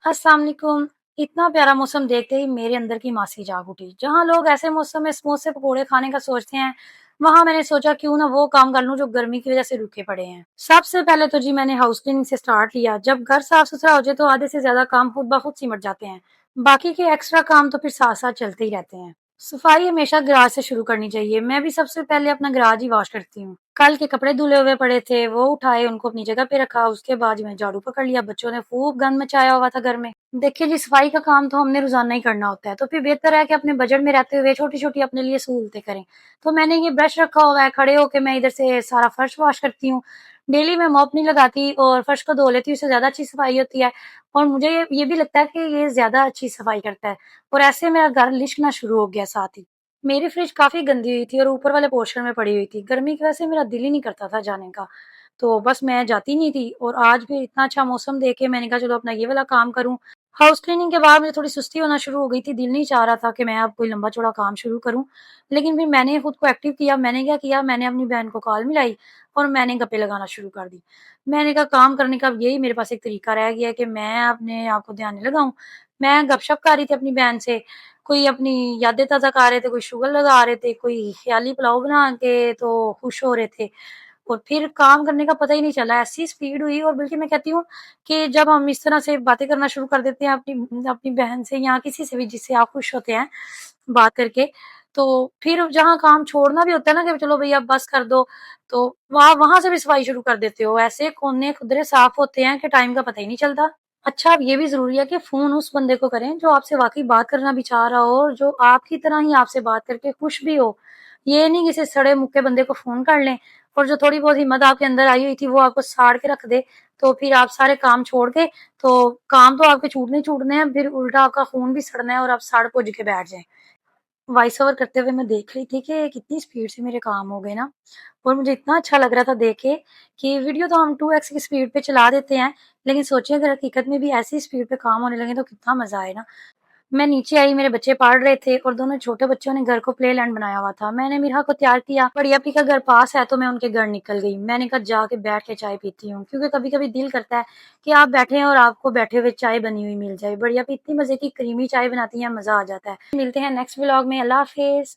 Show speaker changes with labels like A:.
A: अस्सलाम वालेकुम। इतना प्यारा मौसम देखते ही मेरे अंदर की मासी जाग उठी। जहाँ लोग ऐसे मौसम में समोसे पकोड़े खाने का सोचते हैं, वहाँ मैंने सोचा क्यों ना वो काम कर लूँ जो गर्मी की वजह से रुके पड़े हैं। सबसे पहले तो जी मैंने हाउस क्लीनिंग से स्टार्ट लिया। जब घर साफ-सुथरा हो जाए तो आधे से ज़्यादा काम खुद ब खुद सिमट जाते हैं। बाकी के एक्स्ट्रा काम तो फिर साथ-साथ चलते ही रहते हैं। सफाई हमेशा गैराज से शुरू करनी चाहिए। मैं भी सबसे पहले अपना गैराज ही वॉश करती हूँ। कल के कपड़े धुले हुए पड़े थे, वो उठाए, उनको अपनी जगह पे रखा। उसके बाद मैं झाड़ू पकड़ लिया। बच्चों ने खूब गंद मचाया हुआ था घर में। देखिए जी, सफाई का काम तो हमने रोज़ाना ही करना होता है, तो फिर बेहतर है कि अपने बजट में रहते हुए छोटी-छोटी अपने लिए सहूलतें करें। तो मैंने ये ब्रश रखा हुआ है, खड़े होके मैं इधर से सारा फर्श वॉश करती हूँ। डेली मैं मॉप नहीं लगाती और फर्श को धो लेती हूँ, इससे ज़्यादा अच्छी सफाई होती है और मुझे ये भी लगता है कि ये ज़्यादा अच्छी सफाई करता है और ऐसे मेरा घर लिशकना शुरू हो गया साथ ही। मेरी फ्रिज काफ़ी गंदी हुई थी और ऊपर वाले पोर्शन में पड़ी हुई थी। गर्मी की वजह से मेरा दिल ही नहीं करता था जाने का। तो बस मैं जाती नहीं थी और आज भी इतना अच्छा मौसम देख के मैंने कहा चलो अपना ये वाला काम करूँ। हाउस क्लीनिंग के बाद मुझे थोड़ी सुस्ती होना शुरू हो गई थी। दिल नहीं चाह रहा था कि मैं अब कोई लंबा-चौड़ा काम शुरू करूँ। लेकिन फिर मैंने खुद को एक्टिव किया। मैंने क्या किया, मैंने अपनी बहन को कॉल मिलाई और मैंने गप्पे लगाना शुरू कर दी। मैंने कहा काम करने का अब यही मेरे पास एक तरीका रह गया है कि मैं अपने आप को ध्यान नहीं लगाऊँ। मैं गपशप कर रही थी अपनी बहन से। कोई अपनी यादें ताज़ा कर रहे थे, कोई शुगर लगा रहे थे, कोई ख़याली पुलाव बना के तो खुश हो रहे थे। और फिर काम करने का पता ही नहीं चला, ऐसी स्पीड हुई और बल्कि मैं कहती हूँ कि जब हम इस तरह से बातें करना शुरू कर देते हैं अपनी अपनी बहन से या किसी से भी जिससे आप खुश होते हैं बात करके, तो फिर जहाँ काम छोड़ना भी होता है ना कि चलो भई अब बस कर दो, तो वहाँ वहाँ से भी सफाई शुरू कर देते हो। ऐसे कोने-खुदरे साफ होते हैं कि टाइम का पता ही नहीं चलता। अच्छा, अब ये भी ज़रूरी है कि फ़ोन उस बंदे को करें जो आपसे वाक़ई बात करना भी चाह रहा हो और जो आपकी तरह ही आपसे बात करके खुश भी हो। ये नहीं किसी सड़े-मुक्के बंदे को फ़ोन कर लें और जो थोड़ी बहुत हिम्मत आपके अंदर आई हुई थी वो आपको साड़ के रख दे, तो फिर आप सारे काम छोड़ के तो काम तो आपके छूटने ही छूटने हैं, फिर उल्टा आपका खून भी सड़ना है और आप सड़-पुज के बैठ जाएँ। वॉइस ओवर करते हुए मैं देख रही थी कि कितनी स्पीड से मेरे काम हो गए ना और मुझे इतना अच्छा लग रहा था देख के कि वीडियो तो हम 2x की स्पीड पे चला देते हैं, लेकिन सोचिए अगर हकीकत में भी ऐसी स्पीड पे काम होने लगे तो कितना मज़ा आए ना। मैं नीचे आई, मेरे बच्चे पढ़ रहे थे और दोनों छोटे बच्चों ने घर को प्ले लैंड बनाया हुआ था। मैंने मीरा को तैयार किया, बड़ी आपी का घर पास है तो मैं उनके घर निकल गई। मैंने कहा जाके बैठ के चाय पीती हूँ क्योंकि कभी-कभी दिल करता है कि आप बैठे हैं और आपको बैठे हुए चाय बनी हुई मिल जाए। बड़ी आपी इतनी मज़े की क्रीमी चाय बनाती हैं, मज़ा आ जाता है। मिलते हैं नेक्स्ट व्लॉग में। अल्लाह हाफ़िज़।